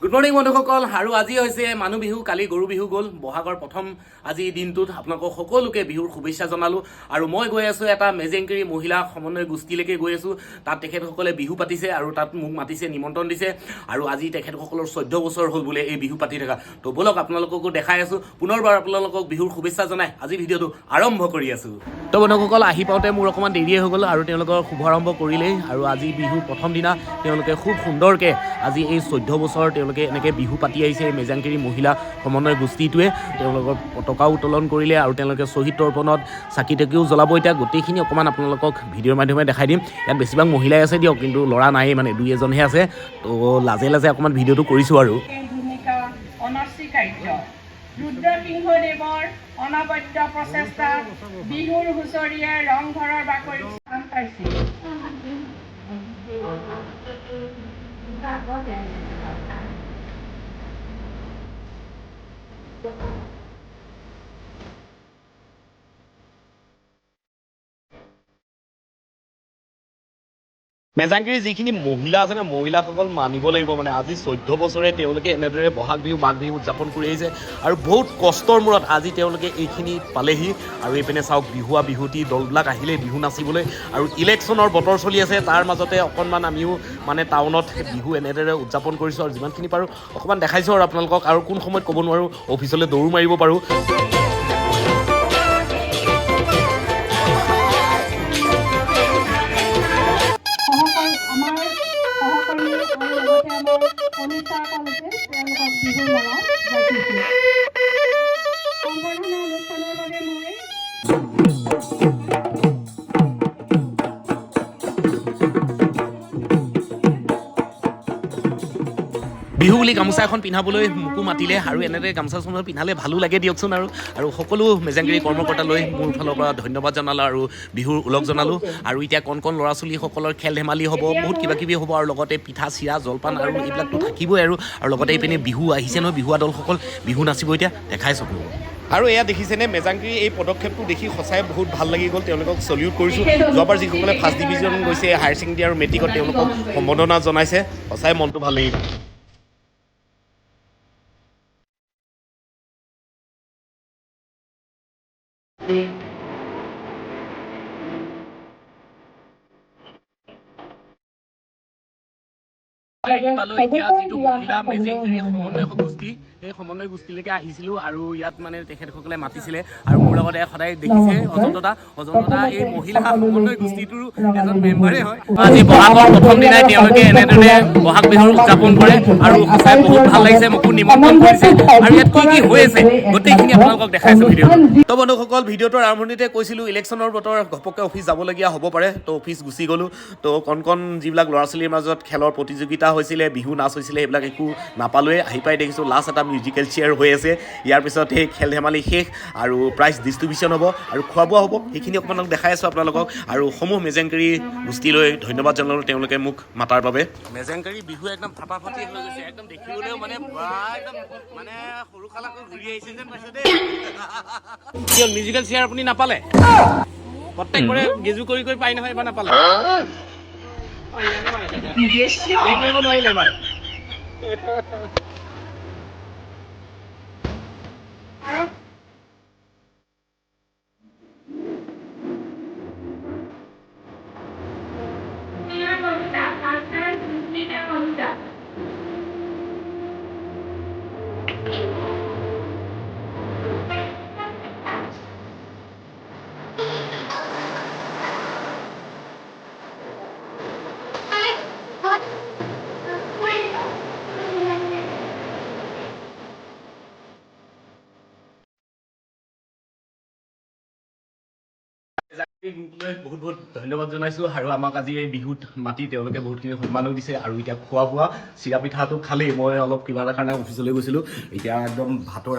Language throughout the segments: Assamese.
গুড মৰ্নিং বন্ধুসকল আৰু আজি হৈছে মানুহ বিহু কালি গৰু বিহু গ'ল বহাগৰ প্ৰথম আজি দিনটোত আপোনালোকক সকলোকে বিহুৰ শুভেচ্ছা জনালোঁ আৰু মই গৈ আছোঁ এটা মেজেংকেৰী মহিলা সমন্বয় গোষ্ঠীলৈকে গৈ আছোঁ তাত তেখেতসকলে বিহু পাতিছে আৰু তাত মোক মাতিছে নিমন্ত্ৰণ দিছে আৰু আজি তেখেতসকলৰ 14 বছৰ হ'ল বোলে এই বিহু পাতি থকা তো বলক আপোনালোককো দেখাই আছোঁ পুনৰবাৰ আপোনালোকক বিহুৰ শুভেচ্ছা জনাই আজি ভিডিঅ'টো আৰম্ভ কৰি আছোঁ তো বন্ধুসকল আহি পাওঁতে মোৰ অকণমান দেৰিয়ে হৈ গ'ল আৰু তেওঁলোকৰ শুভাৰম্ভ কৰিলেই আৰু আজি বিহুৰ প্ৰথম দিনা তেওঁলোকে খুব সুন্দৰকৈ আজি এই 14 বছৰ তেওঁলোকে এনেকৈ বিহু পাতি আহিছে এই মেজাংকেৰী মহিলা সমন্বয় গোষ্ঠীটোৱে তেওঁলোকৰ পতাকাও উত্তোলন কৰিলে আৰু তেওঁলোকে শ্বহীদ তৰ্পণত চাকি তাকিও জ্বলাব এতিয়া গোটেইখিনি অকণমান আপোনালোকক ভিডিঅ'ৰ মাধ্যমে দেখাই দিম ইয়াত বেছিভাগ মহিলাই আছে দিয়ক কিন্তু ল'ৰা নাই মানে দুই এজনহে আছে তো লাজে লাজে অকণমান ভিডিঅ'টো কৰিছোঁ আৰু ৰুদ্ৰসিংহদেৱৰ অনবদ্য প্ৰচেষ্টা বিহুৰ হুঁচৰিয়ে ৰংঘৰৰ বাকৰি স্থান পাইছিল। মেজাংকেৰীৰ যিখিনি মহিলা আছে ন মহিলাসকল মানিব লাগিব মানে আজি 14 বছৰে তেওঁলোকে এনেদৰে বহাগ বিহু মাঘ বিহু উদযাপন কৰি আহিছে আৰু বহুত কষ্টৰ মূৰত আজি তেওঁলোকে এইখিনি পালেহি আৰু এইপিনে চাওক বিহুৱা বিহুতি দলবিলাক আহিলে বিহু নাচিবলৈ আৰু ইলেকশ্যনৰ বতৰ চলি আছে তাৰ মাজতে অকণমান আমিও মানে টাউনত বিহু এনেদৰে উদযাপন কৰিছোঁ আৰু যিমানখিনি পাৰোঁ অকণমান দেখাইছোঁ আৰু আপোনালোকক আৰু কোন সময়ত ক'ব নোৱাৰোঁ অফিচলৈ দৌৰো মাৰিব পাৰোঁ বিহু বুলি গামোচা এখন পিন্ধাবলৈ মোকো মাতিলে আৰু এনেদৰে গামোচা চামোচা পিন্ধালে ভালো লাগে দিয়কচোন আৰু সকলো মেজাংকেৰী কৰ্মকৰ্তালৈ মোৰ ফালৰ পৰা ধন্যবাদ জনালোঁ আৰু বিহুৰ ওলগ জনালোঁ আৰু এতিয়া কণ কণ ল'ৰা ছোৱালীসকলৰ খেল ধেমালি হ'ব বহুত কিবা কিবি হ'ব আৰু লগতে পিঠা চিৰা জলপান আৰু এইবিলাকতো থাকিবই আৰু লগতে এইপিনে বিহু আহিছে নহয় বিহুৱা দলসকল বিহু নাচিব এতিয়া দেখাইছোঁ আৰু এয়া দেখিছেনে মেজাংকেৰী এই পদক্ষেপটো দেখি সঁচাই বহুত ভাল লাগি গ'ল তেওঁলোকক চলিউট কৰিছোঁ যোৱাবাৰ যিসকলে ফাৰ্ষ্ট ডিভিজন গৈছে হায়াৰ ছেকেণ্ডেৰী আৰু মেট্ৰিকত তেওঁলোকক সম্বৰ্ধনা জনাইছে সঁচাই মনটো ভাল লাগি এই সমন্বয় গোষ্ঠীলৈকে আহিছিলোঁ আৰু ইয়াত মানে তেখেতসকলে মাতিছিলে আৰু মোৰ লগতে সদায় দেখিছে অজন্তা এই মহিলা সমন্বয় গোষ্ঠীটোৰো এজন মেম্বাৰে হয় আজি বহাগৰ প্ৰথম দিনাই তেওঁলোকে এনেদৰে বহাগ বিহুৰ উদযাপন কৰে আৰু সঁচাই বহুত ভাল লাগিছে মোকো নিমন্ত্ৰণ কৰিছে আৰু ইয়াত কি কি হৈ আছে গোটেইখিনি আপোনালোকক দেখাইছোঁ ভিডিঅ'টো তো বন্ধুসকল ভিডিঅ'টোৰ আৰম্ভণিতে কৈছিলোঁ ইলেকশ্যনৰ বতৰ ঘপককৈ অফিচ যাবলগীয়া হ'ব পাৰে তো অফিচ গুচি গ'লোঁ তো কণ যিবিলাক ল'ৰা ছোৱালীৰ মাজত খেলৰ প্ৰতিযোগিতা হৈছিলে বিহু নাচ হৈছিলে সেইবিলাক একো নাপালোৱে আহি পাই দেখিছোঁ লাষ্ট এটা মিউজিকেল চেয়াৰ হৈ আছে ইয়াৰ পিছত সেই খেল ধেমালি শেষ আৰু প্ৰাইজ ডিষ্ট্ৰিবিউশ্যন হ'ব আৰু খোৱা বোৱা হ'ব সেইখিনি অকণমান দেখাই আছোঁ আপোনালোকক আৰু সমূহ মেজাংকেৰী গোষ্ঠীলৈ ধন্যবাদ জনালোঁ তেওঁলোকে মোক মাতাৰ বাবে মেজাংকেৰী বিহু একদম ফাটাফাটি হৈ গৈছে একদম দেখিবলৈও মানে একদম মানে সৰু খালাকৈ ঘূৰি আহিছে যেন পাইছে দেই কি হ'ল মিউজিকেল চেয়াৰ আপুনি নাপালে প্ৰত্যেকবাৰে গেজু কৰি পাই নহয় এবাৰ নাপালে নোৱাৰিলে এবাৰ বহুত বহুত ধন্যবাদ জনাইছোঁ আৰু আমাক আজি এই বিহুত মাতি তেওঁলোকে বহুতখিনি সন্মানো দিছে আৰু এতিয়া খোৱা বোৱা চিৰা পিঠাটো খালেই মই অলপ কিবা এটা কাৰণে অফিচলৈ গৈছিলোঁ এতিয়া একদম ভাতৰ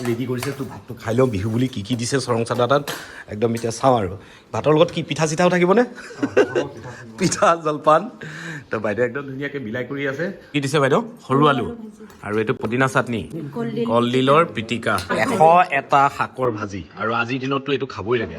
ৰেডি কৰিছে তো ভাতটো খাই লওঁ বিহু বুলি কি কি দিছে চৰং চাদা তাত একদম এতিয়া চাওঁ আৰু ভাতৰ লগত কি পিঠা চিঠাও থাকিবনে পিঠা জলপান তো বাইদেউ একদম ধুনীয়াকৈ বিলাই কৰি আছে কি দিছে বাইদেউ সৰু আলু আৰু এইটো পুদিনা চাটনি কলডিলৰ পিটিকা 101টা শাকৰ ভাজি আৰু আজিৰ দিনততো এইটো খাবই লাগে